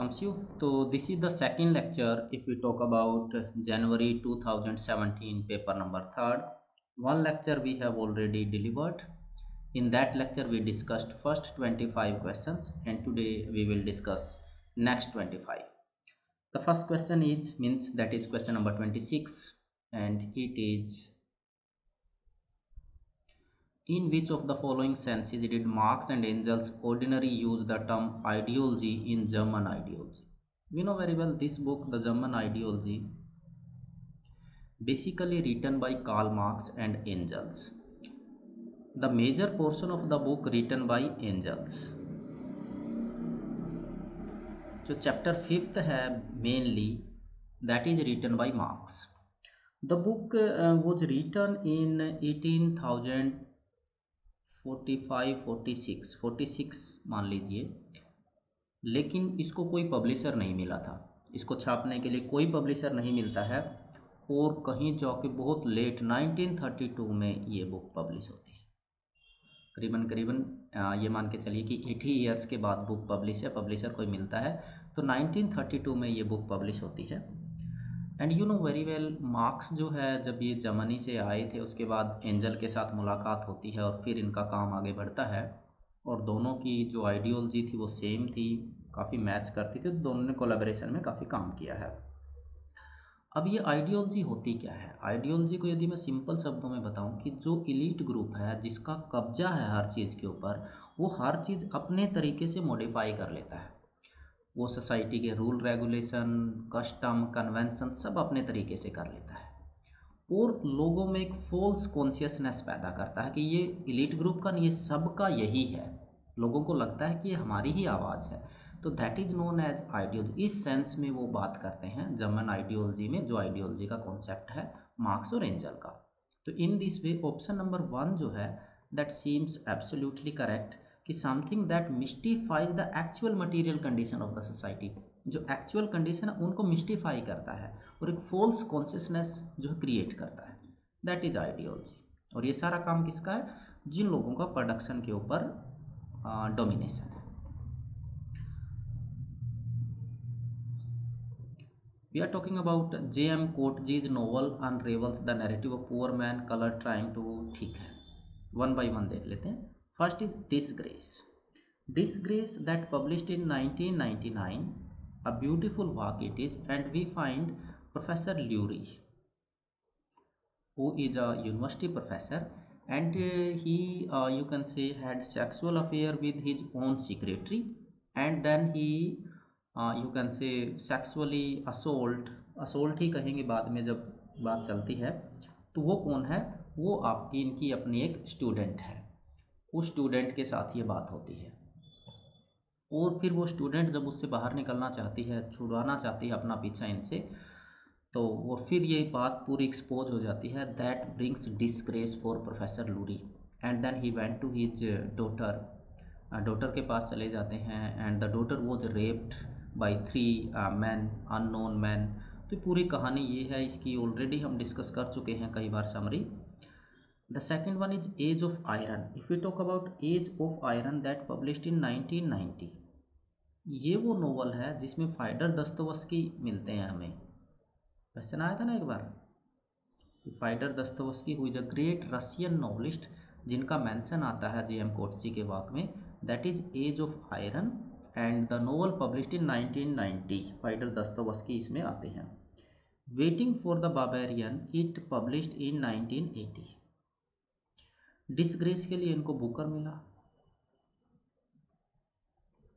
welcomes you. So this is the second lecture if we talk about January 2017 paper number 3rd. One lecture we have already delivered. In that lecture we discussed first 25 questions and today we will discuss next 25. The first question is that is question number 26 and it is, in which of the following senses did Marx and Engels ordinarily use the term ideology in German ideology? We know very well this book, the German ideology, basically written by Karl Marx and Engels. The major portion of the book written by Engels. So chapter 5th है mainly, that is written by Marx. The book was written in 1845-46 मान लीजिए, लेकिन इसको कोई publisher नहीं मिला था। इसको छापने के लिए कोई पब्लिशर नहीं मिलता है और कहीं जाके बहुत लेट 1932 में ये बुक पब्लिश होती है। करीबन ये मान के चलिए कि 80 ईयर्स के बाद बुक पब्लिश है, पब्लिशर कोई मिलता है, तो 1932 में ये बुक पब्लिश होती है। And you know very well, marks जो है जब ये जर्मनी से आए थे उसके बाद एंजल के साथ मुलाकात होती है और फिर इनका काम आगे बढ़ता है और दोनों की जो आइडियोलॉजी थी वो सेम थी, काफ़ी मैच करती थी, तो दोनों ने कोलैबोरेशन में काफ़ी काम किया है। अब ये आइडियोलॉजी होती क्या है? आइडियोलॉजी को यदि मैं सिंपल शब्दों में बताऊं कि जो इलीट ग्रुप है जिसका कब्जा है हर चीज़ के ऊपर, वो हर चीज़ अपने तरीके से मॉडिफाई कर लेता है। वो सोसाइटी के रूल रेगुलेशन, कस्टम, कन्वेंशन सब अपने तरीके से कर लेता है और लोगों में एक फॉल्स कॉन्शियसनेस पैदा करता है कि ये इलीट ग्रुप का नहीं, ये सबका यही है। लोगों को लगता है कि ये हमारी ही आवाज़ है, तो that is known as ideology. इस सेंस में वो बात करते हैं जर्मन आइडियोलॉजी में, जो आइडियोलॉजी का कॉन्सेप्ट है मार्क्स और एंजल का। तो in this way option number 1 जो है दैट सीम्स एब्सोल्युटली करेक्ट, कि something that mystifies the actual material condition of the society. जो एक्चुअल कंडीशन है उनको मिस्टिफाई करता है और एक फॉल्स कॉन्शियसनेस जो है क्रिएट करता है, दैट इज आइडियोलॉजी। और ये सारा काम किसका है? जिन लोगों का प्रोडक्शन के ऊपर डोमिनेशन है। We are talking about J.M. Coetzee novel Unravels the narrative of poor man color trying to, ठीक है, वन बाई वन देख लेते हैं। First is disgrace. Disgrace that published in 1999, a beautiful work it is, and we find Professor Lurie, who is a university professor, and he you can say had sexual affair with his own secretary, and then he you can say sexually assault ही कहेंगे बाद में जब बात चलती है। तो वो कौन है? वो आपकी इनकी अपनी एक स्टूडेंट है, उस स्टूडेंट के साथ ये बात होती है और फिर वो स्टूडेंट जब उससे बाहर निकलना चाहती है, छुड़वाना चाहती है अपना पीछा इनसे, तो वो फिर ये बात पूरी एक्सपोज हो जाती है। That brings disgrace for professor Lurie and then he went to his daughter के पास चले जाते हैं and the daughter was raped by 3 man, unknown man. तो पूरी कहानी ये है, इसकी ऑलरेडी हम डिस्कस कर चुके हैं कई बार summary. The second one is Age of Iron. If we talk about Age of Iron that published in 1990, ये वो नोवेल है जिसमें फाइडर दस्तोवस्की मिलते हैं हमें। क्वेश्चन आया था ना एक बार, Fyodor Dostoevsky who is a great Russian novelist, जिनका मेंशन आता है J.M. कोट्जी के वर्क में, that is age of iron and the novel published in 1990। Fyodor Dostoevsky इसमें आते हैं। Waiting for the barbarian it published in 1980। Disgrace के लिए इनको बुकर मिला,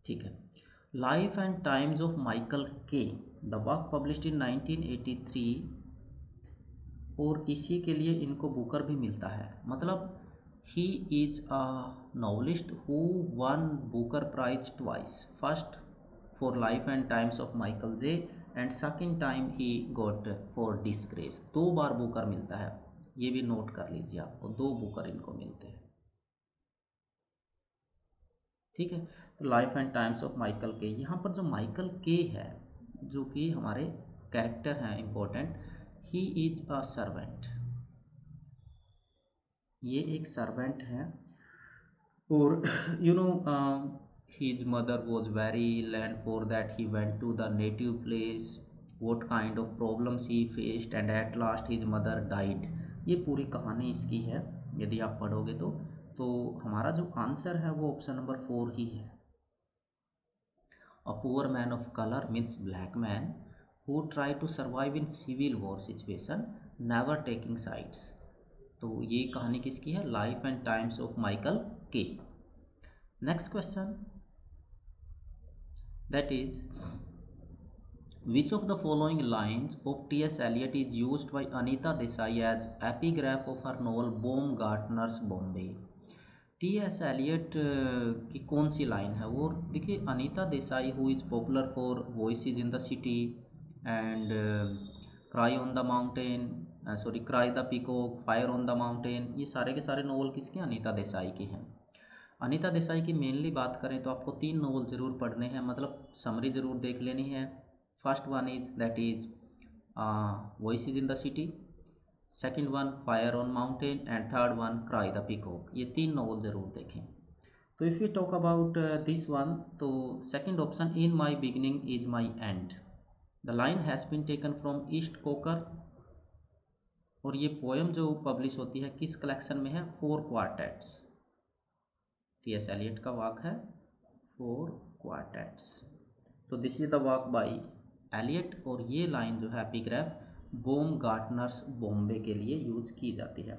ठीक है। Life and times of Michael K, the work published in 1983, और इसी के लिए इनको बुकर भी मिलता है। मतलब he is a novelist who won Booker prize twice, first for life and times of Michael J and second time he got for disgrace. 2 बार बुकर मिलता है, ये भी नोट कर लीजिए आपको, 2 बुकर इनको मिलते हैं, ठीक है। तो life and times of Michael के, यहाँ पर जो माइकल के है जो कि हमारे कैरेक्टर हैं important, he is a servant, ये एक सर्वेंट है और you know his mother was very ill and for that he went to the native place, what kind of problems he faced and at last his mother died। ये पूरी कहानी इसकी है यदि आप पढ़ोगे तो हमारा जो आंसर है वो ऑप्शन नंबर 4 ही है। A poor man of color means black man who try to survive in civil war situation, never taking sides। तो ये कहानी किसकी है? Life and times of Michael K. Next question, that is, which of the following lines of T.S. Eliot is used by Anita Desai as epigraph of her novel Baumgartner's Bombay। T.S. Eliot की कौन सी line है वो? देखिए, Anita Desai who is popular for voices in the city and cry on the mountain, sorry cry the peacock, fire on the mountain, ये सारे के सारे novel किसके? अनीता देसाई के हैं। अनीता देसाई की मेनली बात करें तो आपको 3 नॉवल ज़रूर पढ़ने हैं, मतलब समरी ज़रूर देख लेनी है। First one is that is voices in the city, second one fire on mountain and third one cry the peacock. ये 3 नॉवल ज़रूर देखें। तो if you talk about this one, तो second option, in my beginning is my end, the line has been taken from East Coker. और ये poem जो publish होती है किस कलेक्शन में है? 4 क्वार्टेट्स। टी.एस. एलियट का वर्क है 4 क्वार्टेट्स। तो this is the work by Eliot और ये लाइन जो है एपिग्राफ बॉमगार्टनर्स बॉम्बे के लिए यूज की जाती है।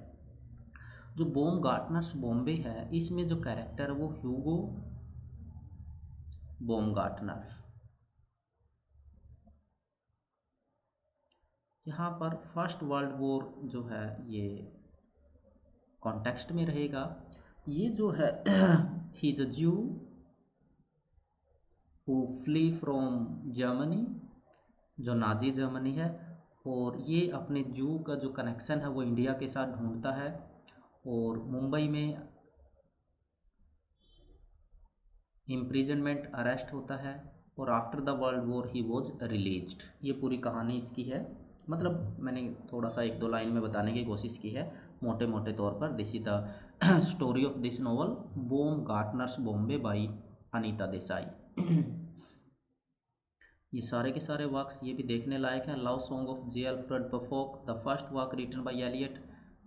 जो बॉमगार्टनर्स बॉम्बे है इसमें जो कैरेक्टर है वो ह्यूगो बॉमगार्टनर। यहाँ पर फर्स्ट वर्ल्ड वॉर जो है ये कॉन्टेक्स्ट में रहेगा। ये जो है ही इज अ ज्यू हु फ्ली फ्रॉम जर्मनी, जो नाजी जर्मनी है, और ये अपने ज्यू का जो कनेक्शन है वो इंडिया के साथ ढूंढता है और मुंबई में इम्प्रिजनमेंट अरेस्ट होता है और after the world war he was released. ये पूरी कहानी इसकी है, मतलब मैंने थोड़ा सा 1-2 लाइन में बताने की कोशिश की है मोटे मोटे तौर पर। This is the story of this novel Baumgartner's Bombay by Anita Desai. ये सारे के सारे वर्क्स ये भी देखने लायक हैं। Love song of J Alfred बफोक, the first work written by Eliot,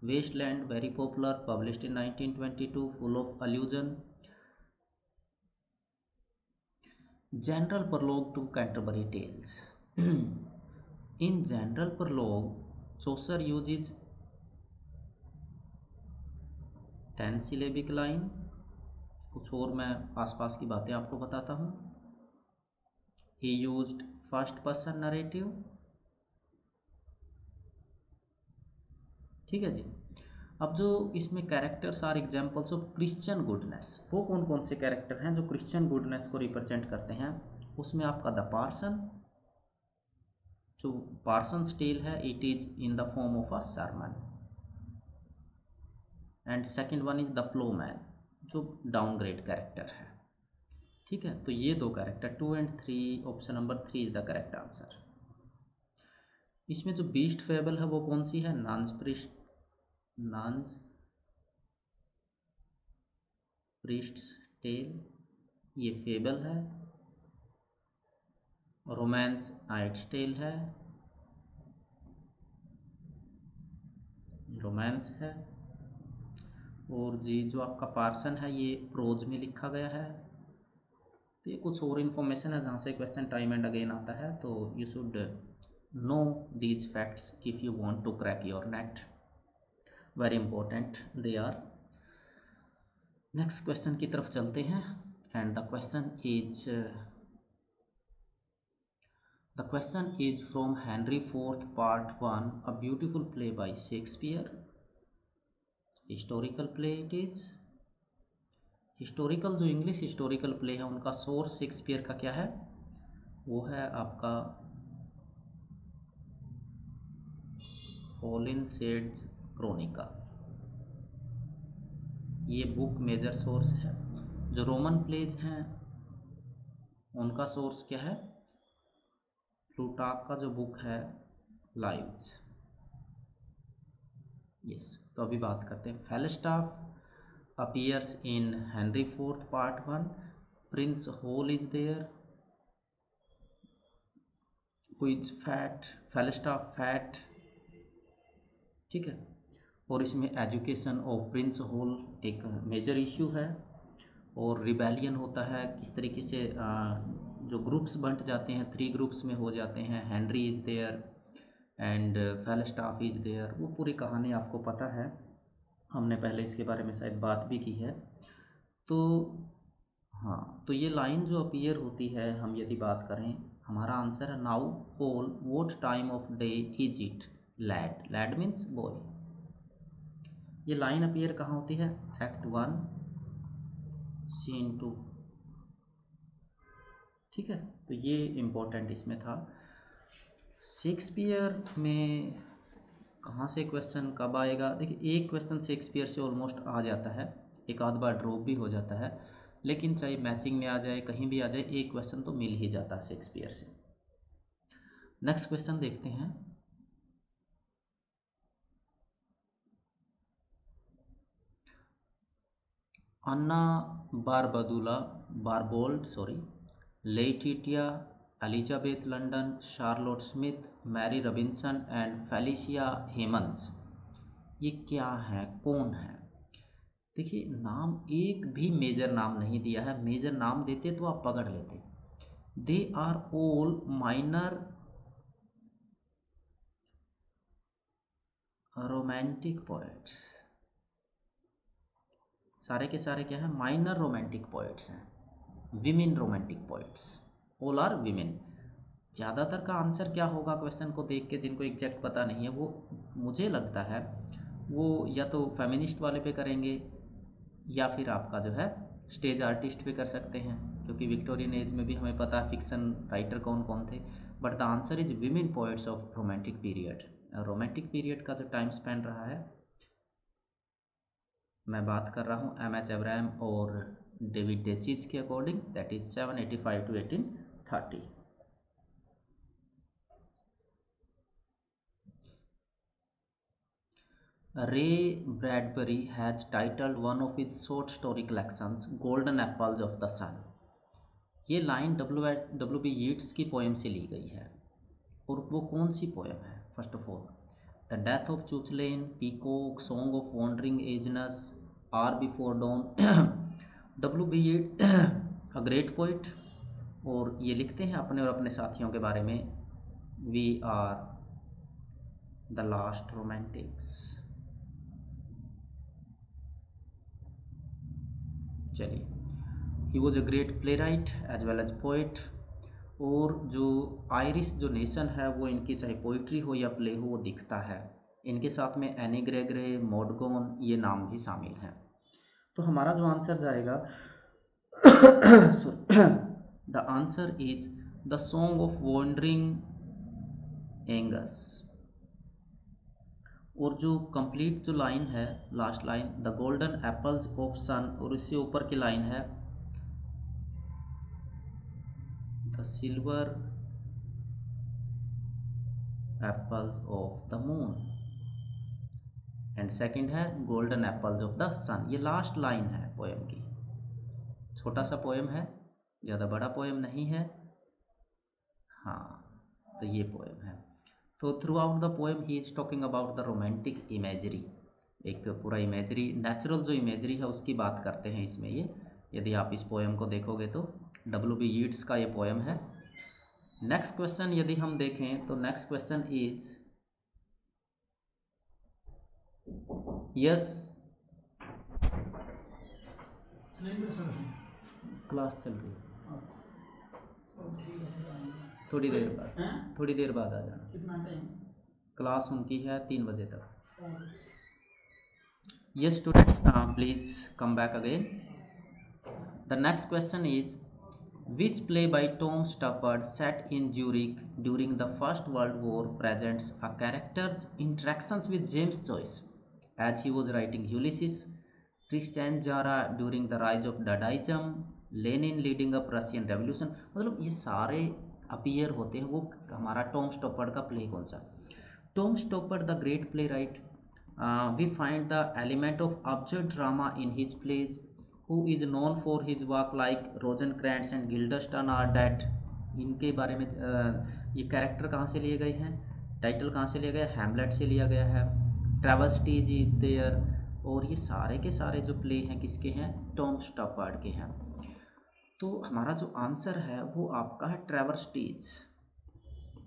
waste land very popular, published in 1922, full of allusion, general prologue to Canterbury tales. In general prologue, Chaucer uses 10 syllabic line। कुछ और मैं आसपास की बातें आपको बताता हूँ। He used first person narrative। ठीक है जी। अब जो इसमें characters are examples of Christian goodness, वो कौन कौन से कैरेक्टर हैं जो क्रिश्चियन गुडनेस को रिप्रेजेंट करते हैं? उसमें आपका द पार्सन, जो पार्सन टेल है it is in the form of a sermon, and second one is the ploughman जो डाउनग्रेड कैरेक्टर है। ठीक है, तो ये 2 character 2 and 3, option number 3 is the correct answer. इसमें जो बीस्ट फेबल है वो कौन सी है? नान्स प्रीस्ट्स टेल, ये फेबल है। रोमांस नाइट्स टेल है, रोमांस है। और जी जो आपका पार्सन है ये प्रोज में लिखा गया है। तो ये कुछ और इन्फॉर्मेशन है जहाँ से क्वेश्चन टाइम एंड अगेन आता है, तो you should know these facts if you want to crack your NET, very important they are. Next question की तरफ चलते हैं and the question is from Henry fourth part 1, a beautiful play by Shakespeare. Historical play it is. Historical जो English historical play है उनका source Shakespeare का क्या है? वो है आपका होलिनशेड्स क्रोनिका, ये बुक मेजर सोर्स है। जो रोमन प्लेज हैं उनका सोर्स क्या है? प्लूटार्क का जो बुक है लाइव्स। यस, तो अभी बात करते हैं। Falstaff appears in Henry fourth part 1, prince Hal is there, who is fat, Falstaff fat, ठीक है। और इसमें एजुकेशन ऑफ प्रिंस हॉल एक मेजर इश्यू है, और रिबेलियन होता है किस तरीके से, जो ग्रुप्स बंट जाते हैं 3 ग्रुप्स में हो जाते हैं, Henry is there and Falstaff is there, वो पूरी कहानी आपको पता है, हमने पहले इसके बारे में शायद बात भी की है। तो हाँ, तो ये लाइन जो अपीयर होती है, हम यदि बात करें, हमारा आंसर है now Paul what time of day is it, lad, lad means boy. ये लाइन अपीयर कहाँ होती है, एक्ट 1 सीन 2, ठीक है। तो ये इम्पोर्टेंट इसमें था। शेक्सपियर में कहाँ से क्वेश्चन कब आएगा, देखिए एक क्वेश्चन शेक्सपियर से ऑलमोस्ट आ जाता है, एक आध बार ड्रॉप भी हो जाता है, लेकिन चाहे मैचिंग में आ जाए, कहीं भी आ जाए, एक क्वेश्चन तो मिल ही जाता है शेक्सपियर से। नेक्स्ट क्वेश्चन देखते हैं। Anna Barbauld, Letitia, Elizabeth Landon, Charlotte Smith, Mary Robinson and Felicia Hemans, ये क्या है, कौन है? देखिए नाम एक भी मेजर नाम नहीं दिया है, मेजर नाम देते तो आप पकड़ लेते। They are all minor romantic poets, सारे के सारे क्या है, माइनर रोमांटिक पोएट्स हैं, women romantic poets, all are women. ज़्यादातर का आंसर क्या होगा क्वेश्चन को देख के, जिनको एग्जैक्ट पता नहीं है, वो मुझे लगता है वो या तो फेमिनिस्ट वाले पे करेंगे, या फिर आपका जो है स्टेज आर्टिस्ट पे कर सकते हैं, क्योंकि विक्टोरियन एज में भी हमें पता है फिक्शन राइटर कौन कौन थे। But the answer is women poets of romantic period. Romantic period का जो टाइम स्पेन रहा है, मैं बात कर रहा हूँ एम एच एब्राहम और डेविड डेचिज के according, that is 785 to 1830। Ray Bradbury has titled one of his short story collections Golden Apples of the Sun। ये लाइन W.B. यीट्स की पोएम से ली गई है, और वो कौन सी पोएम है? First of all, the death of Cuchulain, peacock, song of wandering एजनस, or before dawn. W.B. Yeats a great poet, और ये लिखते हैं अपने और अपने साथियों के बारे में, we are the last romantics. चलिए, he was a great playwright as well as poet, और जो आयरिश जो नेशन है वो इनकी चाहे पोइट्री हो या प्ले हो वो दिखता है। इनके साथ में एनी ग्रेगरे, मॉडगोन, ये नाम भी शामिल हैं। तो हमारा जो आंसर जाएगा the answer is the song of wandering Aengus. और जो कंप्लीट जो लाइन है, last line, the golden apples of sun, और इससे ऊपर की लाइन है the silver apples of the moon, and second है golden apples of the sun. ये लास्ट लाइन है पोएम की। छोटा सा पोएम है, ज़्यादा बड़ा पोएम नहीं है। हाँ, तो ये पोएम है। तो through out the poem he is talking about the romantic imagery, एक पूरा इमेजरी, नेचुरल जो इमेजरी है उसकी बात करते हैं इसमें ये। यदि आप इस पोएम को देखोगे तो W.B. यीट्स का ये पोएम है। नेक्स्ट क्वेश्चन यदि हम देखें तो next question is, yes class चल रही है, थोड़ी देर बाद आ जाना। कितना टाइम? क्लास उनकी है 3 बजे तक। Yes students, please come back again. The next question is, which play by Tom Stoppard set in Zurich during the First World War presents a character's interactions with James Joyce as he was writing Ulysses, Tristan Tzara during the rise of Dadaism, Lenin leading up Russian Revolution। मतलब ये सारे appear होते हैं। वो हमारा Tom स्टॉपर्ड का play कौन सा? Tom स्टॉपर्ड the great play right, we find the element of absurd drama in his plays, who is known for his work like Rosencrantz and Guildenstern are dead. इनके बारे में ये कैरेक्टर कहाँ से लिए गए हैं, टाइटल कहाँ से लिया गया है, हैमलेट से लिया गया है। ट्रैवर्सटीज इज देयर, और ये सारे के सारे जो प्ले हैं किसके हैं, टॉम स्टॉपार्ड के हैं। तो हमारा जो आंसर है वो आपका है ट्रैवर्सटीज।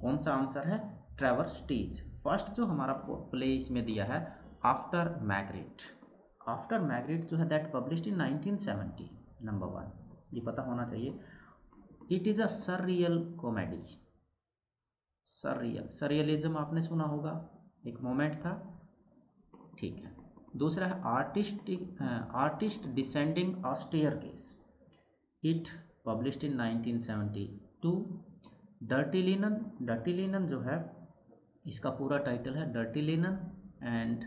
कौन सा आंसर है, ट्रैवर्सटीज। फर्स्ट जो हमारा प्ले इसमें दिया है आफ्टर मैग्रिट। आफ्टर मैग्रिट जो है दैट पब्लिश्ड इन 1970, नंबर 1, ये पता होना चाहिए। It is a surreal comedy. Surreal, सररियलिज्म आपने सुना होगा, एक मोमेंट था, ठीक है। दूसरा है artist descending a staircase. It published in 1972। Dirty linen, dirty linen जो है इसका पूरा टाइटल है dirty linen and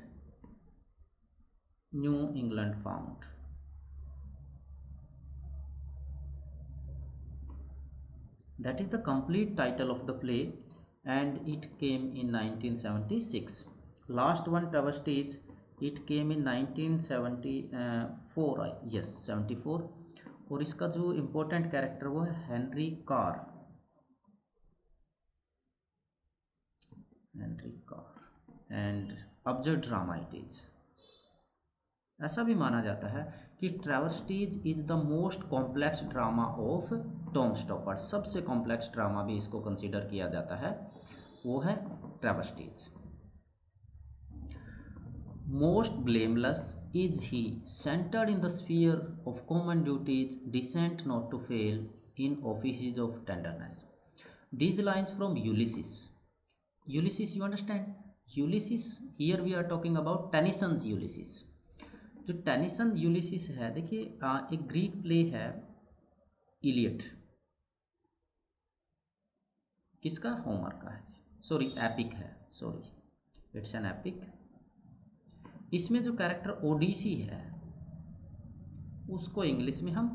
new England found. That is the complete title of the play and it came in 1976. Last one Travesties, it came in 1974, yes 74, और इसका जो important character वो है Henry Carr, Henry Carr and absurd drama it is. ऐसा भी माना जाता है कि Travesties is the most complex drama of Tom Stoppard. सबसे कॉम्प्लेक्स ड्रामा भी इसको कंसीडर किया जाता है, वो है ट्रैवर्सटीज। Most blameless is he, centred in the sphere of common duties, decent not to fail in offices of tenderness. These lines from Ulysses. Ulysses, you understand? Ulysses, here we are talking about Tennyson's Ulysses. जो Tennyson Ulysses है, देखिए एक Greek play है Iliad, किसका, Homer का है, sorry epic है, sorry it's an epic. इसमें जो कैरेक्टर ओडिसी है उसको इंग्लिश में हम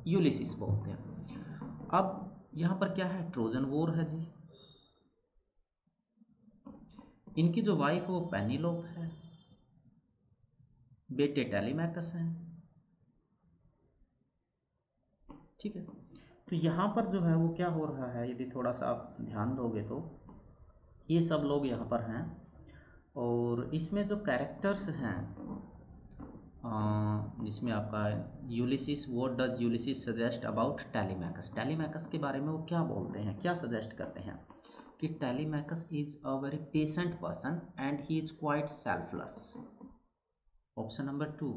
यूलिसिस बोलते हैं। अब यहाँ पर क्या है, ट्रोजन वॉर है जी। इनकी जो वाइफ है वो पेनिलोप है, बेटे टेलीमैकस हैं, ठीक है। तो यहाँ पर जो है वो क्या हो रहा है, यदि थोड़ा सा आप ध्यान दोगे तो ये सब लोग यहाँ पर हैं, और इसमें जो कैरेक्टर्स हैं जिसमें आपका Ulysses, what does Ulysses suggest about Telemachus, Telemachus के बारे में वो क्या बोलते हैं, क्या सजेस्ट करते हैं कि Telemachus is a very patient person and he is quite selfless. Option number 2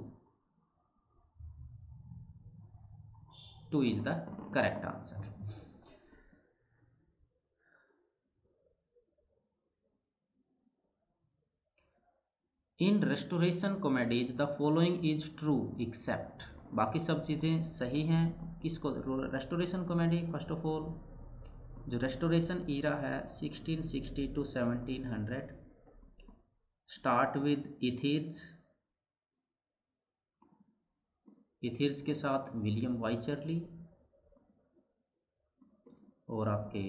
is the correct answer. In restoration comedies the following is true except, बाकी सब चीज़ें सही हैं। किसको, restoration comedy, first of all जो रेस्टोरेशन ईरा है 1660 to 1700, start with इथीर्स, इथीर्स के साथ विलियम वाइचरली और आपके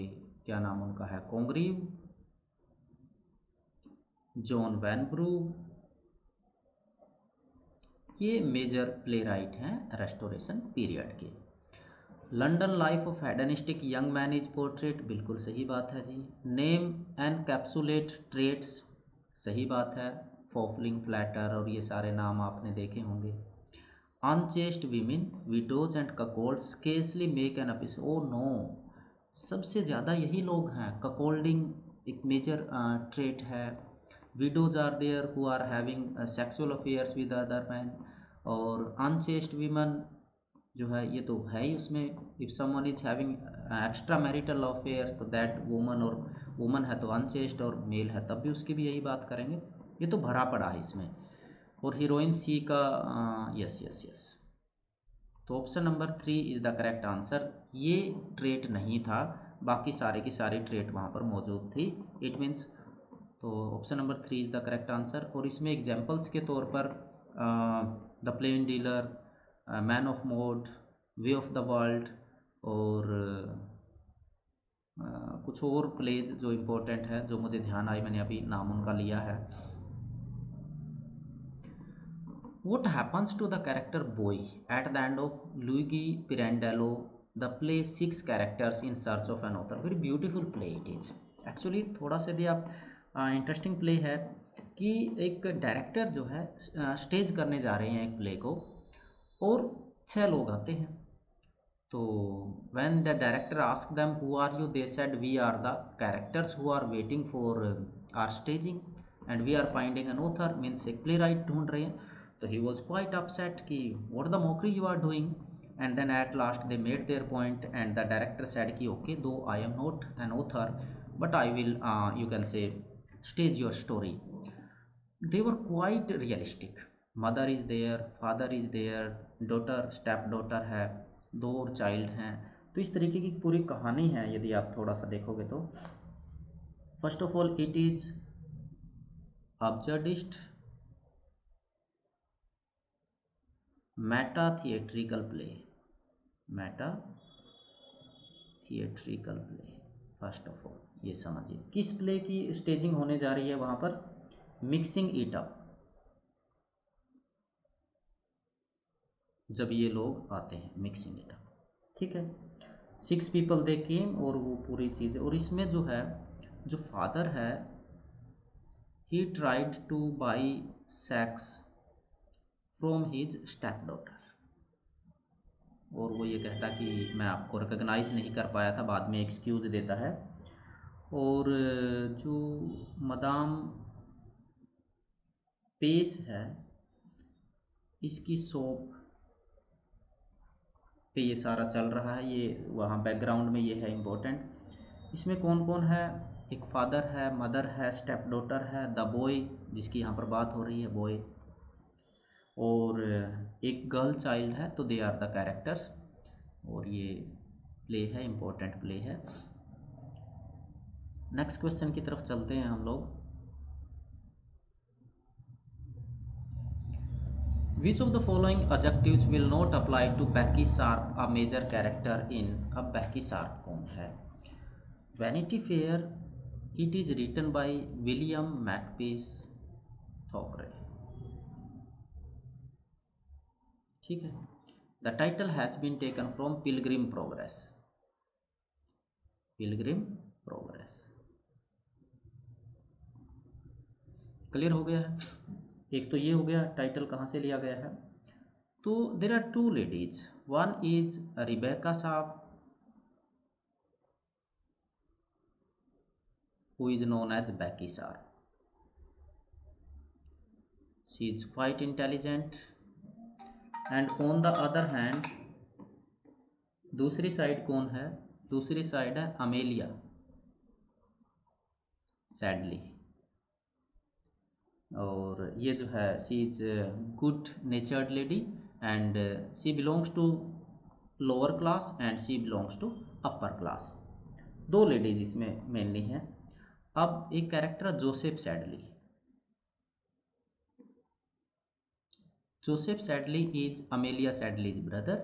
क्या नाम उनका है, कॉन्ग्रीव, जॉन वैन ब्रू, ये मेजर प्ले राइट हैं रेस्टोरेशन पीरियड के। London life of hedonistic young man is portrait, बिल्कुल सही बात है जी। नेम एंड कैप्सुलेट ट्रेट्स, सही बात है, फॉफलिंग, फ्लैटर और ये सारे नाम आपने देखे होंगे। Unchaste women, widows and cuckold scarcely make an episode, oh no, सबसे ज़्यादा यही लोग हैं। ककोल्डिंग एक मेजर ट्रेट है। Widows are there who are having sexual affairs with other man, और अनचेस्ट वीमन जो है ये तो है ही उसमें, if someone is having extra marital affairs तो दैट वुमन, और वुमन है तो अनचेस्ट, और मेल है तब भी उसकी भी यही बात करेंगे, ये तो भरा पड़ा है इसमें। और हीरोइन सी का यस यस यस, तो option number 3 is the correct answer. ये ट्रेट नहीं था, बाकी सारे की सारी ट्रेट वहाँ पर मौजूद थी, इट मीन्स, तो option number 3 is the correct answer. और इसमें एग्जाम्पल्स के तौर पर the plain dealer, man of mode, way of the world, और कुछ और प्लेज जो इम्पोर्टेंट है जो मुझे ध्यान आई, मैंने अभी नाम उनका लिया है। What happens to the character boy at the end of Luigi Pirandello the play six characters in search of an author? Very beautiful play it is. Actually थोड़ा सा यदि आप इंटरेस्टिंग प्ले है कि एक डायरेक्टर जो है स्टेज करने जा रहे हैं एक प्ले को और 6 लोग आते हैं. तो when the director asked them who are you, they said we are the characters who are waiting for our staging and we are finding an author, means एक playwright ढूंढ रहे हैं. तो he was quite upset कि what the mockery you are doing, and then at last they made their point and the director said कि okay, though I am not an author but I will you can say stage your story. They were quite realistic. Mother is there, father is there, daughter step daughter है, 2 और child हैं. तो इस तरीके की पूरी कहानी है यदि आप थोड़ा सा देखोगे तो. First of all it is absurdist Meta theatrical play. Meta theatrical play first of all ये समझिए किस प्ले की स्टेजिंग होने जा रही है वहाँ पर. Mixing it up. जब ये लोग आते हैं मिक्सिंग इट अप, ठीक है. 6 पीपल दे केम और वो पूरी चीज़. और इसमें जो है जो फादर है he tried two by sex from his step daughter. और वो ये कहता कि मैं आपको रिकॉग्नाइज नहीं कर पाया था, बाद में एक्सक्यूज देता है. और जो मदाम पेस है इसकी शॉप पे ये सारा चल रहा है. ये वहाँ बैकग्राउंड में ये है इम्पोर्टेंट. इसमें कौन कौन है, एक फादर है, मदर है, स्टेप डॉटर है, द बॉय जिसकी यहाँ पर बात हो रही है बॉय, और एक गर्ल चाइल्ड है. तो दे आर द कैरेक्टर्स. और ये प्ले है, इम्पोर्टेंट प्ले है. नेक्स्ट क्वेश्चन की तरफ चलते हैं हम लोग. Which of the following adjectives will not apply to Becky Sharp, a major character in. अब Becky Sharp कौन है? Vanity Fair, it is written by William Makepeace Thackeray. ठीक है. The title has been taken from Pilgrim Progress. Pilgrim Progress. Clear हो गया है. एक तो ये हो गया टाइटल कहाँ से लिया गया है. तो there are 2 ladies. One is Rebecca Sharp who is known as Becky Sharp. She is quite intelligent. And on the other hand, दूसरी साइड कौन है? दूसरी साइड है अमेलिया सैडली. और ये जो है she is good natured lady and she belongs to lower class and she belongs to upper class. 2 ladies इसमें मेनली हैं. अब एक character Joseph Sedley. Joseph Sedley is Amelia Sedley's brother,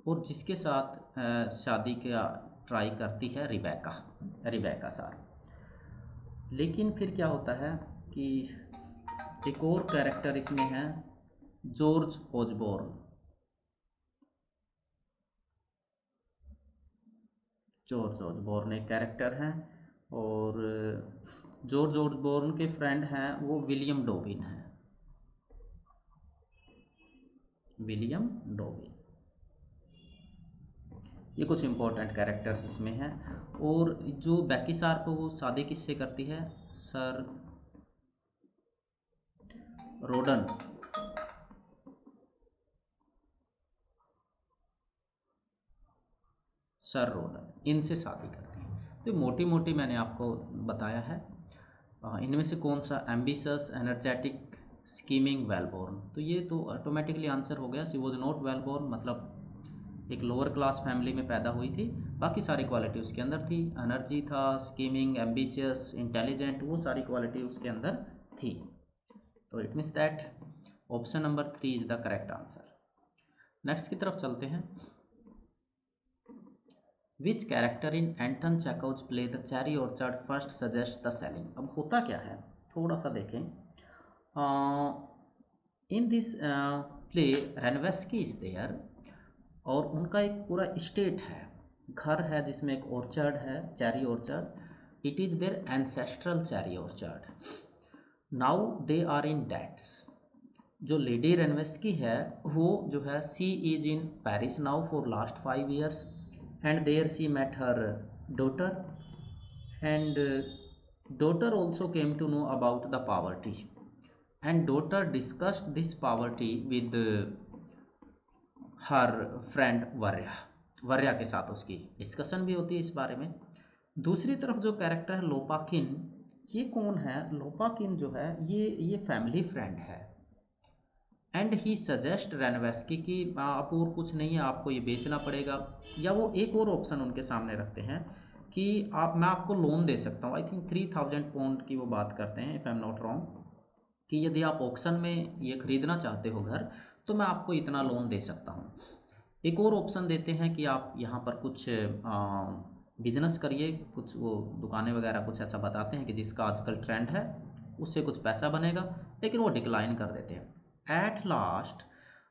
और जिसके साथ शादी का ट्राई करती है रिबेका शार्प. लेकिन फिर क्या होता है कि एक और कैरेक्टर इसमें है जॉर्ज ऑसबॉर्न. जॉर्ज ऑसबॉर्न एक कैरेक्टर हैं, और जॉर्ज ऑसबॉर्न के फ्रेंड हैं वो विलियम डॉबिन हैं. William Dobbin. ये कुछ इंपॉर्टेंट कैरेक्टर्स इसमें हैं. और जो बेकी शार्प वो शादी किससे करती है? सर रोडन. सर रोडन इनसे शादी करती है. तो मोटी मोटी मैंने आपको बताया है. इनमें से कौन सा एम्बिशियस, एनर्जेटिक, स्कीमिंग, वेलबोर्न. तो ये तो ऑटोमेटिकली आंसर हो गया. शी वॉज नॉट वेलबोर्न, मतलब एक लोअर क्लास फैमिली में पैदा हुई थी. बाकी सारी क्वालिटी उसके अंदर थी. एनर्जी था, स्कीमिंग, एम्बिशियस, इंटेलिजेंट, वो सारी क्वालिटी उसके अंदर थी. तो it means that option number 3 is the correct answer. Next की तरफ चलते हैं. Which character in Anton Chekhov's play the cherry orchard first suggest the selling. अब होता क्या है थोड़ा सा देखें. In this play Ranevsky is there, और उनका एक पूरा स्टेट है, घर है जिसमें एक ऑर्चर्ड है, cherry orchard. It is their ancestral cherry orchard. Now they are in debts. जो लेडी रेनवेस्की है वो जो है she is in Paris now for last 5 years, and there she met her daughter, and daughter also came to know about the poverty, and daughter discussed this poverty with her friend वर्या। वर्या के साथ उसकी discussion भी होती है इस बारे में। दूसरी तरफ जो कैरेक्टर है लोपाकिन, ये कौन है? लोपाकिन जो है ये फैमिली फ्रेंड है, एंड ही सजेस्ट रेनवेस्की कि आप और कुछ नहीं है, आपको ये बेचना पड़ेगा। या वो एक और ऑप्शन उनके सामने रखते हैं कि मैं आपको लोन दे सकता हूँ। आई थिंक 3000 पाउंड की वो बात करते हैं, if I am not wrong, कि यदि आप ऑक्शन में ये ख़रीदना चाहते हो घर, तो मैं आपको इतना लोन दे सकता हूँ। एक और ऑप्शन देते हैं कि आप यहाँ पर कुछ बिजनेस करिए, कुछ वो दुकानें वगैरह कुछ ऐसा बताते हैं कि जिसका आजकल ट्रेंड है, उससे कुछ पैसा बनेगा, लेकिन वो डिक्लाइन कर देते हैं। At last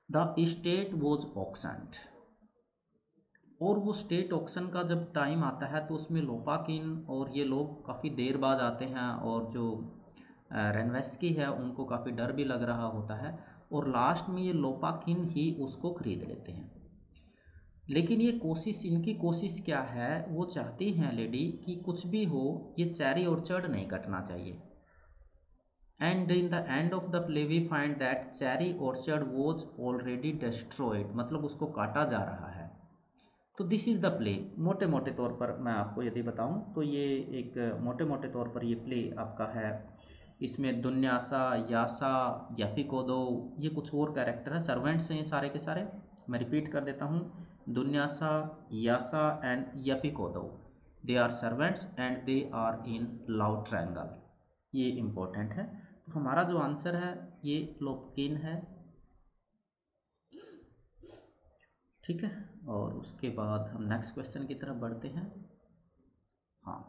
the state was auctioned, और वो स्टेट ऑक्शन का जब टाइम आता है तो उसमें लोपाकिन और ये लोग काफ़ी देर बाद आते हैं, और जो रेनवेस्की है उनको काफ़ी डर भी लग रहा होता है, और लास्ट में ये लोपाकिन ही उसको खरीद लेते हैं। लेकिन ये कोशिश, इनकी कोशिश क्या है, वो चाहती हैं लेडी कि कुछ भी हो ये चेरी ऑर्चर्ड नहीं कटना चाहिए। And in the end of the play we find that cherry orchard was already destroyed, मतलब उसको काटा जा रहा है। तो दिस इज़ द प्ले। मोटे मोटे तौर पर मैं आपको यदि बताऊं तो ये एक मोटे मोटे तौर पर ये प्ले आपका है। इसमें दुन्यासा, यासा, याफिकोदो, ये कुछ और कैरेक्टर है, सर्वेंट्स हैं ये सारे के सारे। मैं रिपीट कर देता हूँ, Dunyasha, Yasha and Yepikhodov, they are servants and they are in love triangle. ये इम्पोर्टेंट है। तो हमारा जो आंसर है ये लोपकिन है, ठीक है। और उसके बाद हम नेक्स्ट क्वेश्चन की तरफ बढ़ते हैं। हाँ,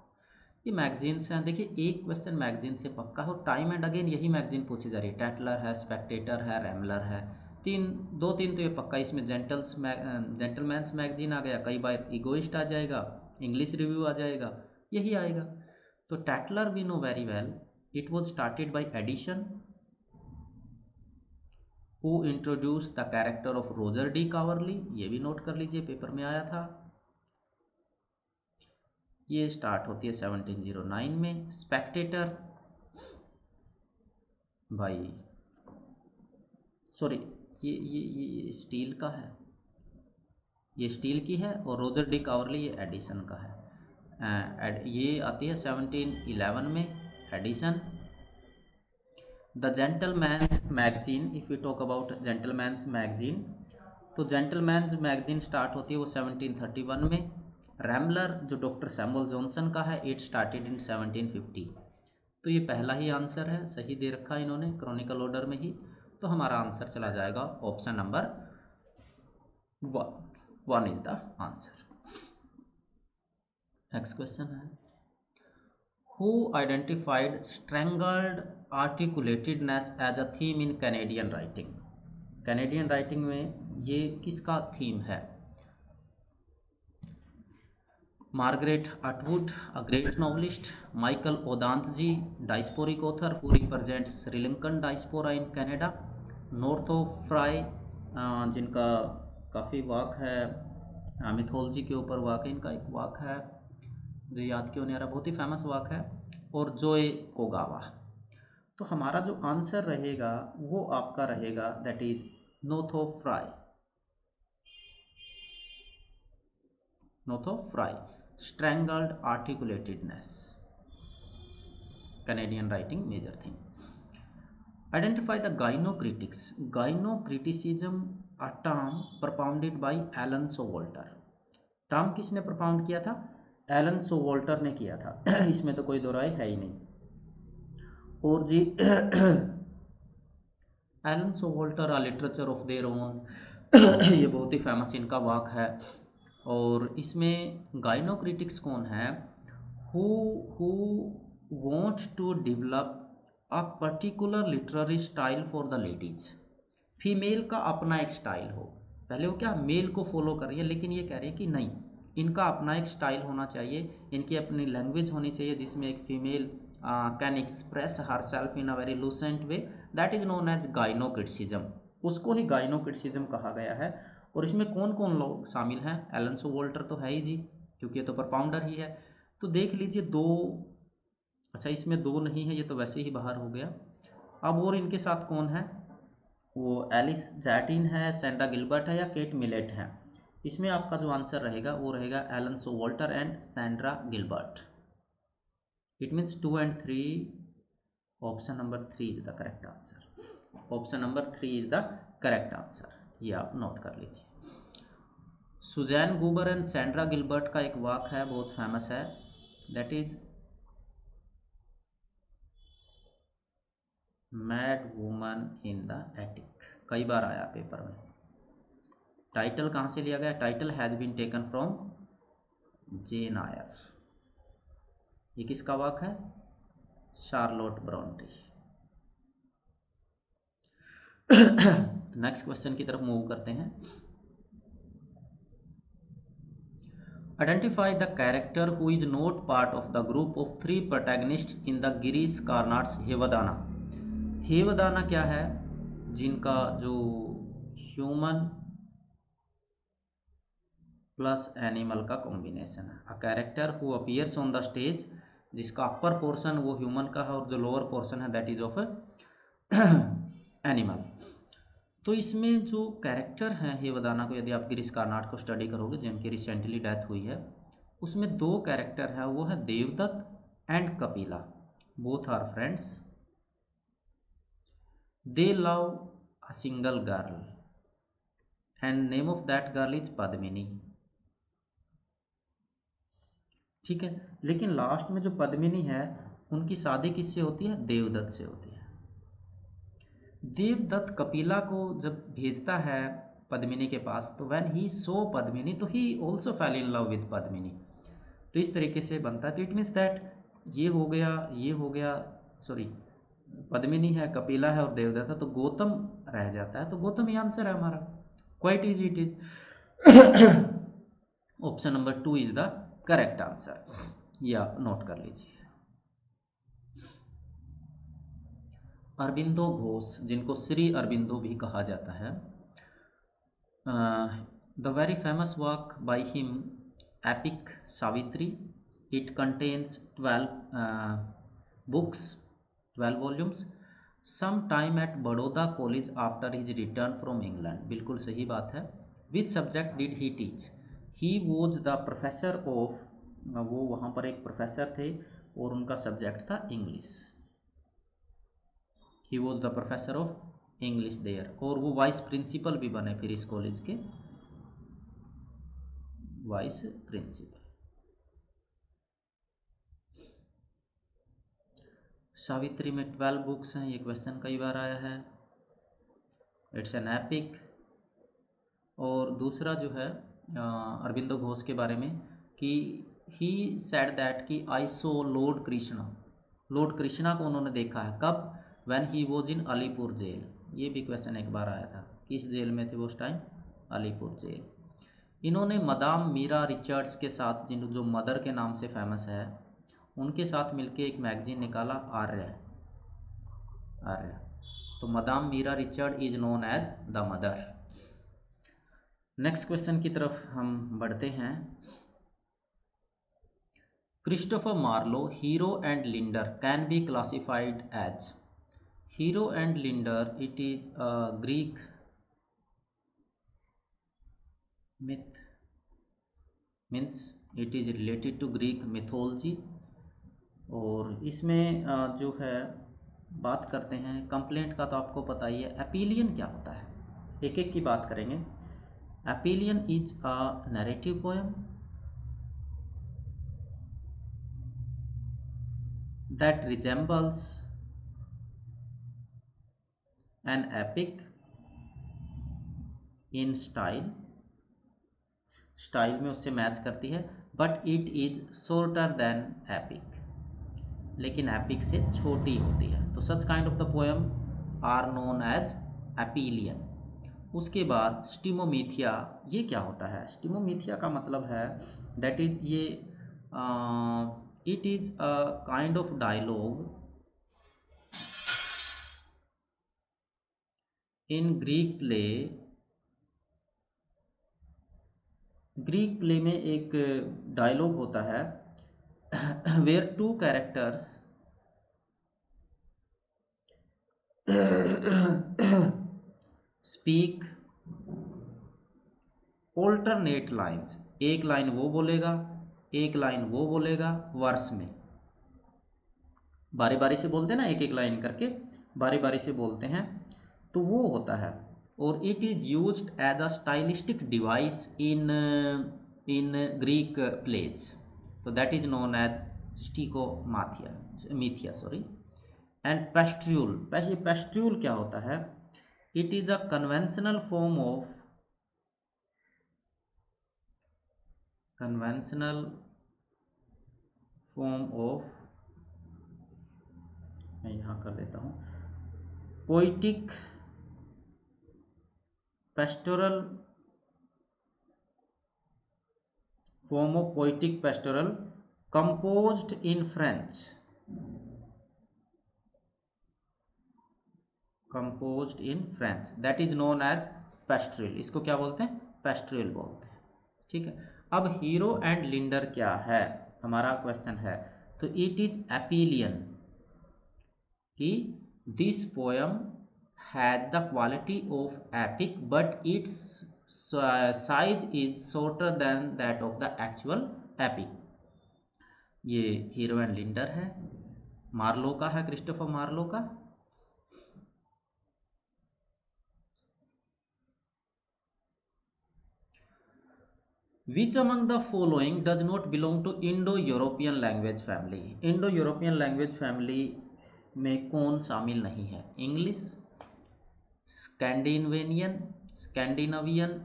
ये मैगजीन्स हैं। देखिए एक क्वेश्चन मैगजीन से पक्का हो, टाइम एंड अगेन यही मैगजीन पूछी जा रही है। टैटलर है, स्पेक्टेटर है, रैमलर है, दो तीन तो ये पक्का। इसमें जेंटलमैन्स मैगजीन आ गया, कई बार इगोइस्ट आ जाएगा, इंग्लिश रिव्यू आ जाएगा, यही आएगा। तो Tatler we know very well, it was started by Addison, who introduce the character of Roger de Coverley, ये भी नोट कर लीजिए, पेपर में आया था। ये स्टार्ट होती है 1709 में। स्पेक्टेटर भाई सॉरी, ये स्टील का है, ये स्टील की है, और रोजर डी कावर्ली ये एडिसन का है। ये आती है 1711 में, Edison. The gentleman's magazine, if you talk about gentleman's magazine, तो जेंटलमैन्स मैगजीन स्टार्ट होती है वो 1731 में। रैमलर जो डॉक्टर सैमुअल जॉनसन का है, इट स्टार्टेड इन 1750। तो ये पहला ही आंसर है, सही दे रखा है इन्होंने क्रॉनिकल ऑर्डर में ही। तो हमारा आंसर चला जाएगा option number 1 is the answer. Next question है, who identified strangled articulatedness as a theme in Canadian writing. Canadian writing में ये किसका थीम है? Margaret Atwood, a great novelist, Michael ओदांत ji, diasporic author who represent Sri Lankan diaspora in Canada, Northrop Frye, जिनका काफ़ी वाक है, mythology के ऊपर वाक है, इनका एक वाक है जो याद क्यों नहीं आ रहा, बहुत ही फेमस वाक है, और जोए कोगावा। तो हमारा जो आंसर रहेगा वो आपका रहेगा that is Northrop Frye. Northrop Frye, strangled articulatedness, Canadian writing major theme. Identify the gynocritics. Gynocriticism a term propounded by Elaine Showalter. Term किसने propound किया था? एलन सोवाल्टर ने किया था। इसमें तो कोई दो राय है ही नहीं। और जी Elaine Showalter a literature of their own, ये बहुत ही फेमस इनका वाक है। और इसमें गाइनोक्रिटिक्स कौन है? Who want to develop a particular literary style for the ladies. Female का अपना एक स्टाइल हो। पहले वो क्या मेल को फॉलो कर रही है, लेकिन ये कह रही है कि नहीं, इनका अपना एक स्टाइल होना चाहिए, इनकी अपनी लैंग्वेज होनी चाहिए जिसमें एक female can express herself in a very lucent way, that is known as gynocriticism. उसको ही गाइनोक्रिटिसिज्म कहा गया है। और इसमें कौन कौन लोग शामिल हैं? एलन वोल्टर तो है ही जी, क्योंकि ये तो परपाउंडर ही है। तो देख लीजिए दो, अच्छा इसमें दो नहीं है, ये तो वैसे ही बाहर हो गया। अब और इनके साथ कौन है? वो एलिस जैटिन है, सेंड्रा गिलबर्ट है, या केट मिलेट है? इसमें आपका जो आंसर रहेगा वो रहेगा Alan Walter and Sandra Gilbert. It means 2 and 3, option number 3 is the correct answer. Option number 3 is the correct answer, ये आप नोट कर लीजिए। Susan Gubar and Sandra Gilbert का एक वाक है, बहुत फेमस है, that is mad woman in the attic. कई बार आया पेपर में। टाइटल कहाँ से लिया गया? Title has been taken from Jane Eyre. ये किसका वाक है? Charlotte Bronte. नेक्स्ट क्वेश्चन की तरफ मूव करते हैं। Identify the character who is not part of the group of 3 protagonists in the Girish Karnad's Hayavadana. Hayavadana क्या है? जिनका जो ह्यूमन प्लस एनिमल का कॉम्बिनेशन है। A character who appears on the stage, जिसका अपर पोर्शन वो ह्यूमन का है और जो लोअर पोर्शन है दैट इज ऑफ एनिमल। तो इसमें जो कैरेक्टर हैं हेवदाना को, यदि आप गिरीश कार्नाड को स्टडी करोगे जिनकी रिसेंटली डेथ हुई है, उसमें दो कैरेक्टर है, वो है Devadatta and Kapila. Both are friends, they love a single girl and name of that girl is Padmini. ठीक है, लेकिन लास्ट में जो पद्मिनी है उनकी शादी किससे होती है? देवदत्त से होती है। देवदत्त कपिला को जब भेजता है पद्मिनी के पास, तो व्हेन ही सो पद्मिनी, तो he also fail in love with Padmini. तो इस तरीके से बनता है। तो इट मीन्स दैट ये हो गया, ये हो गया, सॉरी, पद्मिनी है, कपिला है और देवदत्त है, तो गौतम रह जाता है। तो गौतम ही आंसर है हमारा। Quite easy it is. Option number 2 is the correct answer, ये आप नोट कर लीजिए। अरबिंदो घोष, जिनको श्री अरबिंदो भी कहा जाता है, the very famous work by him, epic Savitri, it contains 12 books, 12 volumes, some time at Baroda college after his return from England. बिल्कुल सही बात है। Which subject did he teach? He was the professor of, वो वहाँ पर एक प्रोफेसर थे और उनका सब्जेक्ट था English. He was the professor of English there, और वो वाइस प्रिंसिपल भी बने फिर इस कॉलेज के, वाइस प्रिंसिपल। सावित्री में 12 बुक्स हैं, ये क्वेश्चन कई बार आया है। It's an epic. और दूसरा जो है अरबिंदो घोष के बारे में कि ही सेड दैट कि I saw lord Krishna, lord Krishna को उन्होंने देखा है। कब? When he was in Alipur jail. ये भी क्वेश्चन एक बार आया था, किस जेल में थे वो उस टाइम? अलीपुर जेल। इन्होंने मदाम मीरा रिचर्ड्स के साथ, जिन जो मदर के नाम से फेमस है, उनके साथ मिलके एक मैगजीन निकाला, आर्य। आर्य। तो madame Mirra Richard is known as the mother. Next question की तरफ हम बढ़ते हैं। Christopher Marlowe, Hero and Leander can be classified as. Hero and Leander, it is Greek myth, means it is related to Greek mythology. और इसमें जो है बात करते हैं कंप्लेंट का, तो आपको पता ही है। एपीलियन क्या होता है? एक एक की बात करेंगे। Epyllion is a narrative poem that resembles an epic in style, style में उससे मैच करती है, but it is shorter than epic. लेकिन एपिक से छोटी होती है। तो such kind of the poem are known as epyllion. उसके बाद स्टिमोमीथिया, ये क्या होता है? स्टिमोमीथिया का मतलब है दैट इज ये it is a kind of dialogue in Greek play. Greek play में एक डायलॉग होता है where two characters speak alternate lines. एक लाइन वो बोलेगा, एक लाइन वो बोलेगा, वर्स में बारी बारी से बोलते हैं ना, एक एक लाइन करके बारी बारी से बोलते हैं, तो वो होता है। और it is used as a stylistic device in in Greek plays, तो that is known as stichomythia मीथिया सॉरी। एंड पेस्ट्रियूल, पेस्ट्रियूल क्या होता है? It is a conventional form of मैं यहाँ कर देता हूँ, poetic pastoral form of poetic pastoral composed in French, that is known as pastoral। इसको क्या बोलते हैं? पेस्ट्रियल बोलते हैं। ठीक है, अब हीरो एंड लिंडर क्या है हमारा क्वेश्चन है। तो इट इज एपीलियन कि this poem had the quality of epic but it's size is shorter then that of the actual epic. ये हीरो एंड लिंडर है, मार्लो का है, क्रिस्टोफर मार्लो का। Which among the following does not belong to Indo-European language family? Indo-European language family में कौन शामिल नहीं है? इंग्लिश, स्कैंडिनेवियन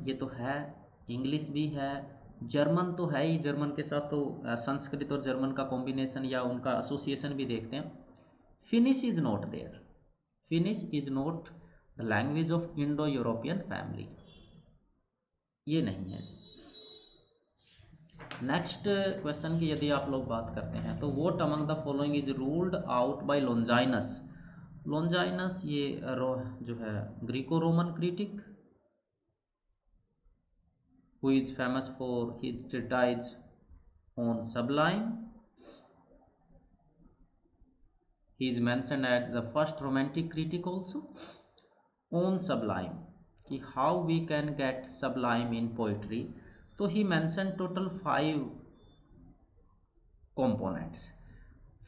ये तो है, इंग्लिश भी है, जर्मन तो है ही, जर्मन के साथ तो संस्कृत और जर्मन का कॉम्बिनेशन या उनका एसोसिएशन भी देखते हैं। Finnish is not there, Finnish is not the language of Indo European family, ये नहीं है। नेक्स्ट क्वेश्चन की यदि आप लोग बात करते हैं तो what among the following is ruled out by Longinus. Longinus ये जो है Greco Roman critic who is famous for his treatise on sublime. He is mentioned as the first romantic critic also on sublime, कि how we can get sublime in poetry. तो he mentioned total 5 components.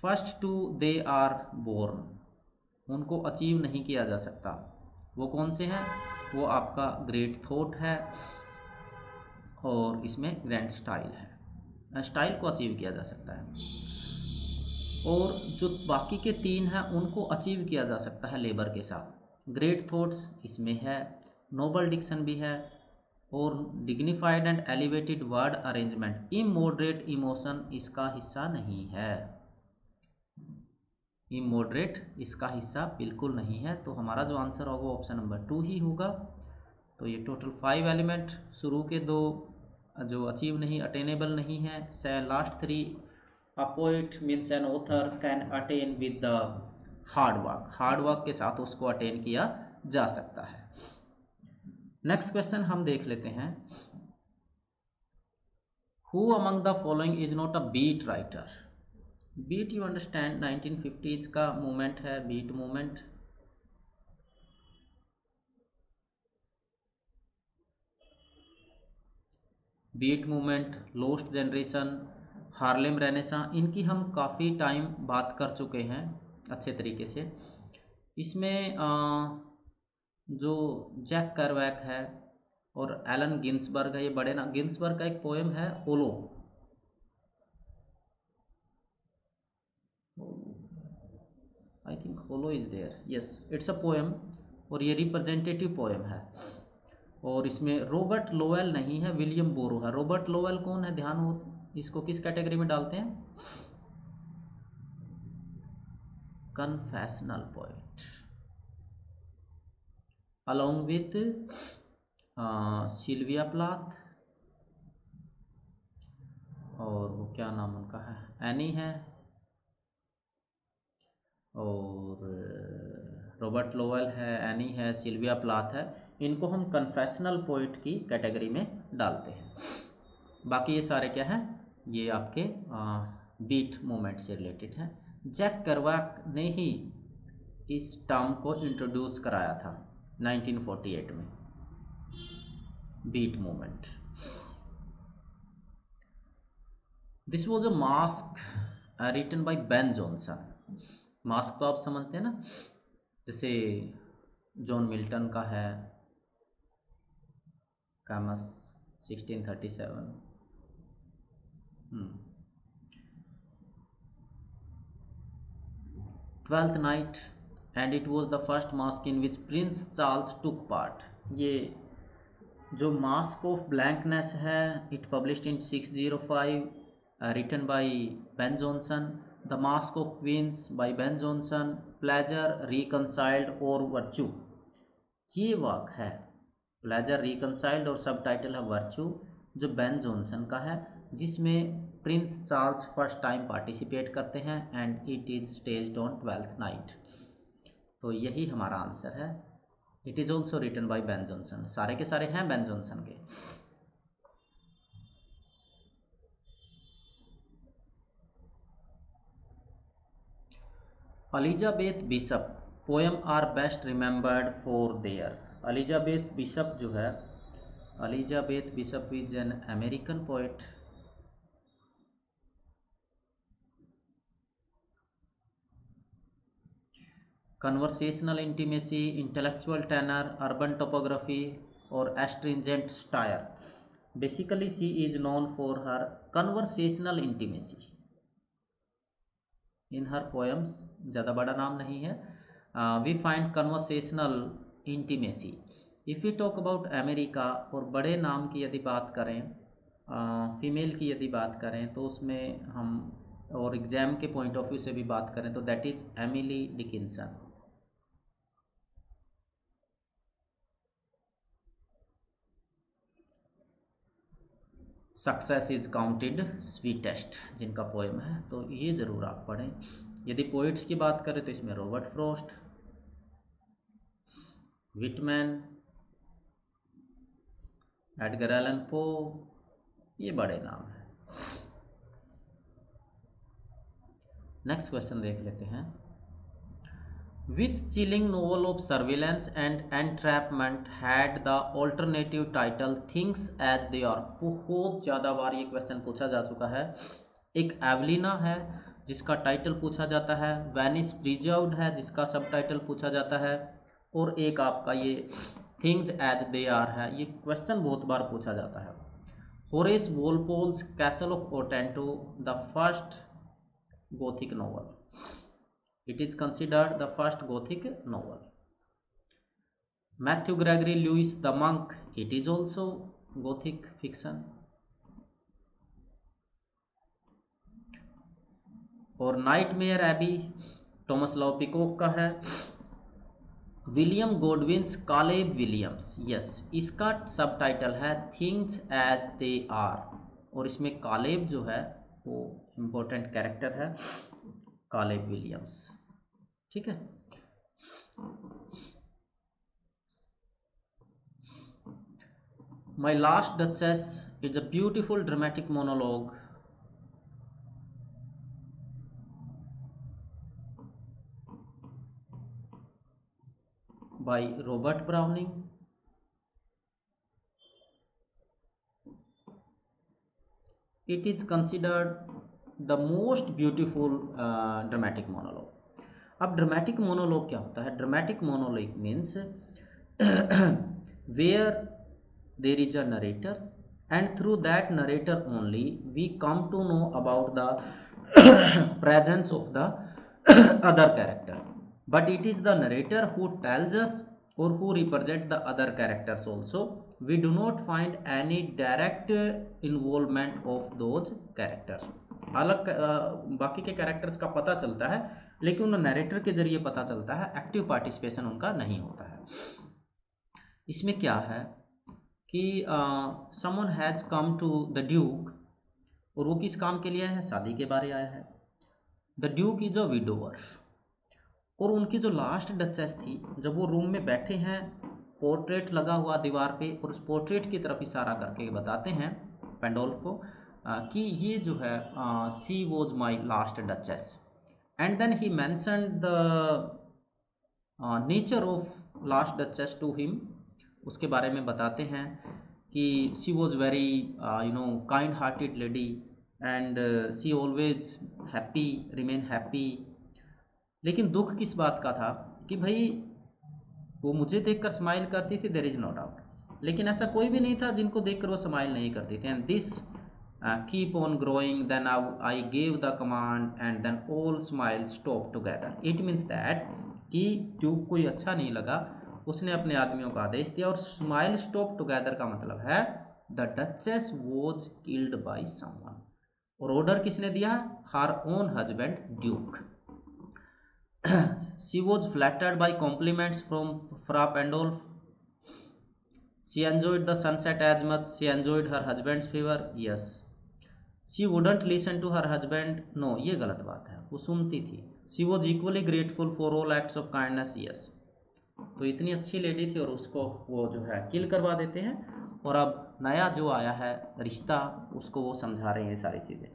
First two they are born, उनको achieve नहीं किया जा सकता। वो कौन से हैं? वो आपका ग्रेट थॉट है और इसमें ग्रैंड स्टाइल है, स्टाइल को अचीव किया जा सकता है। और जो बाकी के 3 हैं उनको अचीव किया जा सकता है लेबर के साथ। ग्रेट थॉट्स इसमें है, नोबल डिक्शन भी है, और dignified and elevated word arrangement. Immoderate emotion इसका हिस्सा नहीं है, इमोडरेट इसका हिस्सा बिल्कुल नहीं है। तो हमारा जो आंसर होगा ऑप्शन नंबर 2 ही होगा। तो ये टोटल 5 एलिमेंट, शुरू के 2 जो अचीव नहीं, अटेनेबल नहीं है। Last 3 a poet means an author can attain with the hard work के साथ उसको अटेन किया जा सकता है। नेक्स्ट क्वेश्चन हम देख लेते हैं, who among the following is not a beat writer. Beat you understand 1950s का मूवमेंट है beat movement. Beat movement, lost generation, Harlem renaissance, इनकी हम काफ़ी टाइम बात कर चुके हैं अच्छे तरीके से। इसमें जो जैक करवैक है और एलन गिन्सबर्ग है, ये बड़े ना। गिन्सबर्ग का एक पोएम है hollow, I think hollow is there, yes it's a poem, और ये रिप्रेजेंटेटिव पोएम है। और इसमें रॉबर्ट लोवेल नहीं है, विलियम बोरो है। रॉबर्ट लोवेल कौन है? ध्यान हो, इसको किस कैटेगरी में डालते हैं? confessional poet along with Sylvia Plath, और वो क्या नाम उनका है, एनी है, और रॉबर्ट लोवेल है, एनी है, सिल्विया प्लाथ है। इनको हम कन्फेशनल पोइट की कैटेगरी में डालते हैं। बाकी ये सारे क्या हैं, ये आपके बीट मूवमेंट से रिलेटेड हैं। जैक केरवाक ने ही इस टर्म को इंट्रोड्यूस कराया था 1948 में, beat movement. This was a masque written by Ben Jonson. Masque तो आप समझते हैं ना, जैसे जॉन मिल्टन का है Comus 1637। Twelfth night, and it was the first masque in which Prince Charles took part. ये जो मास्क ऑफ ब्लैंकनेस है, it published in 605, written by Ben Jonson. The masque of queens by Ben Jonson. Pleasure reconciled और virtue, ये work है pleasure reconciled और सब title है virtue, जो बेन जॉनसन का है, जिसमें Prince Charles first time participate करते हैं, and it is staged on 12th night. तो यही हमारा आंसर है। It is also written by Ben Jonson, सारे के सारे हैं बेन जॉनसन के। Elizabeth Bishop poem are best remembered for their. Elizabeth Bishop जो है, Elizabeth Bishop is an American poet. Conversational intimacy, intellectual tenor, urban topography और astringent satire. Basically she is known for her conversational intimacy in her poems. ज़्यादा बड़ा नाम नहीं है। We find conversational intimacy. If you talk about America, और बड़े नाम की यदि बात करें, फीमेल की यदि बात करें, तो उसमें हम, और एग्जाम के पॉइंट ऑफ व्यू से भी बात करें, तो that is Emily Dickinson. Success is counted sweetest जिनका पोएम है, तो ये ज़रूर आप पढ़ें। यदि पोइट्स की बात करें तो इसमें Robert Frost, Whitman, Edgar Allan Poe, ये बड़े नाम हैं। नेक्स्ट क्वेश्चन देख लेते हैं। Which chilling novel of surveillance and entrapment had the alternative title Things as They Are? बहुत ज़्यादा बार ये क्वेश्चन पूछा जा चुका है। एक एवलिना है जिसका टाइटल पूछा जाता है, वेनिस प्रिजर्व्ड है जिसका सब टाइटल पूछा जाता है, और एक आपका ये थिंग्स एज दे आर है। ये क्वेश्चन बहुत बार पूछा जाता है। Horace Walpole's Castle of Otranto, the first Gothic novel. It is considered the first Gothic novel. Matthew Gregory Lewis the Monk, it is also Gothic fiction. और nightmare Abbey Thomas Love Peacock का है। William Godwin's Caleb Williams, yes, इसका सब title है things as they are, और इसमें Caleb जो है वो इम्पोर्टेंट कैरेक्टर है, कालेब विलियम्स। ठीक है। My last duchess is a beautiful dramatic monologue by Robert Browning. It is considered the most beautiful dramatic monologue. अब ड्रामेटिक मोनोलॉग क्या होता है? Dramatic monologue means where there is a narrator and through that narrator only we come to know about the presence of the other character, but it is the narrator who tells us or who represent the other characters also. We do not find any direct involvement of those characters. अलग बाकी के characters का पता चलता है, लेकिन उन narrator के जरिए पता चलता है, एक्टिव पार्टिसिपेशन उनका नहीं होता है। इसमें क्या है कि someone has come to the duke, और वो किस काम के लिए आया है, शादी के बारे आया है। The Duke is a widower, और उनकी जो लास्ट डचेस थी, जब वो रूम में बैठे हैं, पोर्ट्रेट लगा हुआ दीवार पे, और उस पोर्ट्रेट की तरफ इशारा करके बताते हैं पेंडोल्फ को कि ये जो है she was my last duchess, and then he mention the nature of last duchess to him. उसके बारे में बताते हैं कि she was very kind hearted lady, and she always happy, remain happy. लेकिन दुख किस बात का था कि भाई वो मुझे देखकर स्माइल करती थी, देयर इज नो डाउट, लेकिन ऐसा कोई भी नहीं था जिनको देखकर वो स्माइल नहीं करती थी। And this keep on growing, then I gave the command and then all smile stop together. It means that कि ड्यूक को अच्छा नहीं लगा, उसने अपने आदमियों का आदेश दिया, और स्माइल स्टॉप टुगेदर का मतलब है the duchess was killed by someone, और ऑर्डर किसने दिया, her own husband Duke. She was flattered by compliments from Fra Pandolf. She enjoyed the sunset as much she enjoyed her husband's favor. Yes. She wouldn't listen to her husband. No, ये गलत बात है, वो सुनती थी। She was equally grateful for all acts of kindness. Yes. तो इतनी अच्छी लेडी थी, और उसको वो जो है किल करवा देते हैं, और अब नया जो आया है रिश्ता, उसको वो समझा रहे हैं ये सारी चीज़ें।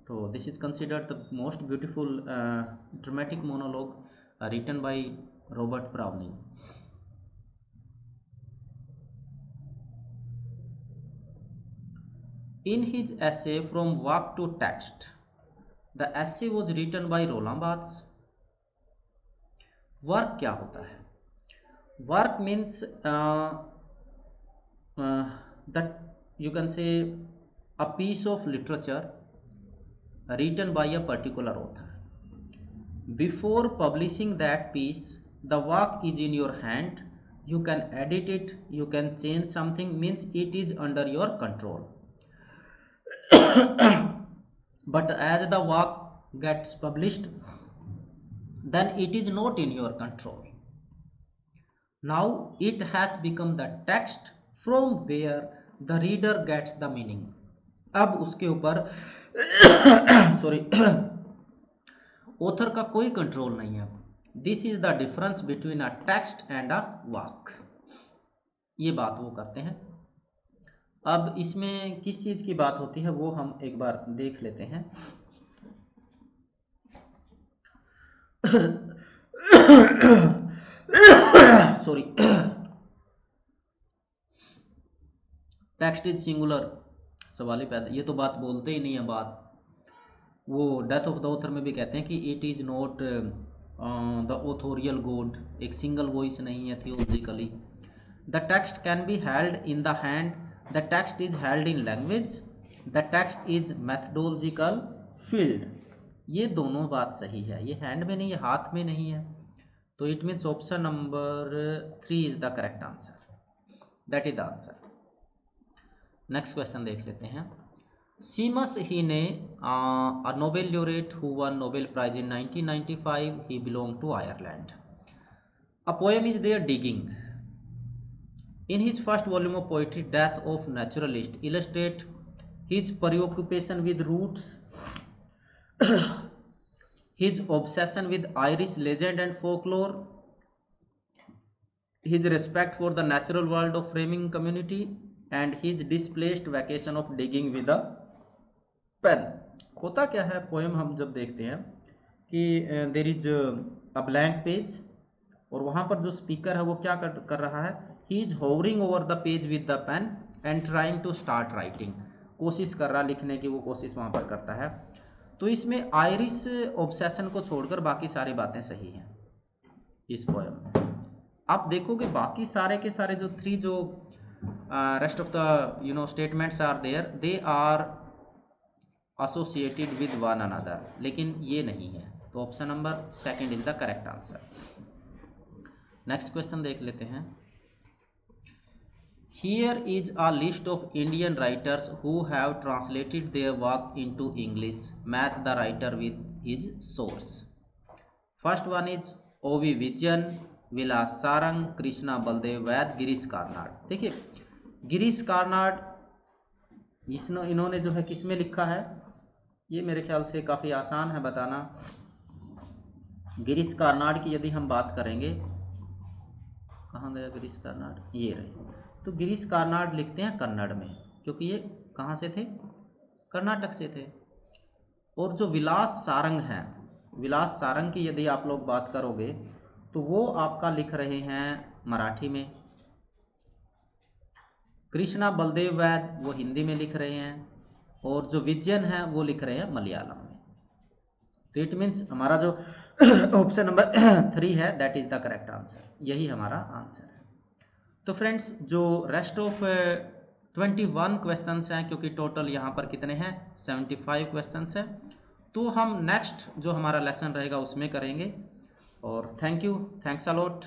तो this is considered the most beautiful dramatic monologue written by Robert Browning. In his essay From Work to Text, the essay was written by Roland Barthes. Work क्या होता है? Work means that you can say a piece of literature written by a particular author. Before publishing that piece, the work is in your hand. You can edit it, you can change something, means it is under your control. But as the work gets published, then it is not in your control. Now it has become the text from where the reader gets the meaning. अब उसके ऊपर sorry author का कोई control नहीं है। This is the difference between a text and a work, ये बात वो करते हैं। अब इसमें किस चीज की बात होती है वो हम एक बार देख लेते हैं। सॉरी, टेक्स्ट इज सिंगुलर, सवाल ही पैदा, ये तो बात बोलते ही नहीं है। बात वो डेथ ऑफ द ऑथर में भी कहते हैं कि it is not the authorial god, एक सिंगल वॉइस नहीं है theologically. The text can be held in the hand, the text is held in language, the text is methodological field. ये दोनों बात सही है, ये हैंड में नहीं है, हाथ में नहीं है। तो it means option number 3 is the correct answer, that is the answer. Next question देख लेते हैं। सीमस हीने, a Nobel laureate who won Nobel Prize in 1995, he belonged to Ireland. A poem is there, Digging. In his first volume of poetry, Death of Naturalist, illustrate his preoccupation with roots, his obsession with Irish legend and folklore, his respect for the natural world of framing community, and his displaced vacation of digging with a pen. होता क्या है poem हम जब देखते हैं कि there is a blank page, और वहाँ पर जो स्पीकर है वो क्या कर रहा है, he is hovering over the page with the pen and trying to start writing, कोशिश कर रहा लिखने की, वो कोशिश वहाँ पर करता है। तो इसमें आयरिश ऑब्सेशन को छोड़कर बाकी सारी बातें सही हैं इस पोएम में। आप देखोगे बाकी सारे के सारे जो 3 जो rest of the statements are there, they are associated with one another, लेकिन ये नहीं है। तो option number 2 is the correct answer. Next question देख लेते हैं। Here is a list of Indian writers who have translated their work into English. Match the writer with his source. First one is O.V. Vijayan, विलास सारंग, कृष्णा बलदेव वैद, गिरीश कार्नाड। देखिए गिरीश कार्नाड इन्होंने जो है किस में लिखा है, ये मेरे ख्याल से काफ़ी आसान है बताना। गिरीश कार्नाड की यदि हम बात करेंगे, कहाँ गया गिरीश कार्नाड, ये रहे। तो गिरीश कार्नाड लिखते हैं कन्नड़ में, क्योंकि ये कहाँ से थे, कर्नाटक से थे। और जो विलास सारंग हैं, विलास सारंग की यदि आप लोग बात करोगे तो वो आपका लिख रहे हैं मराठी में। कृष्णा बलदेव वैद वो हिंदी में लिख रहे हैं, और जो विजयन है वो लिख रहे हैं मलयालम में। तो इट मीन्स हमारा जो ऑप्शन नंबर 3 है that is the correct answer, यही हमारा आंसर है। तो फ्रेंड्स जो रेस्ट ऑफ 21 क्वेश्चंस हैं, क्योंकि टोटल यहाँ पर कितने हैं 75 क्वेश्चंस हैं, तो हम नेक्स्ट जो हमारा लेसन रहेगा उसमें करेंगे। और thank you, thanks a lot.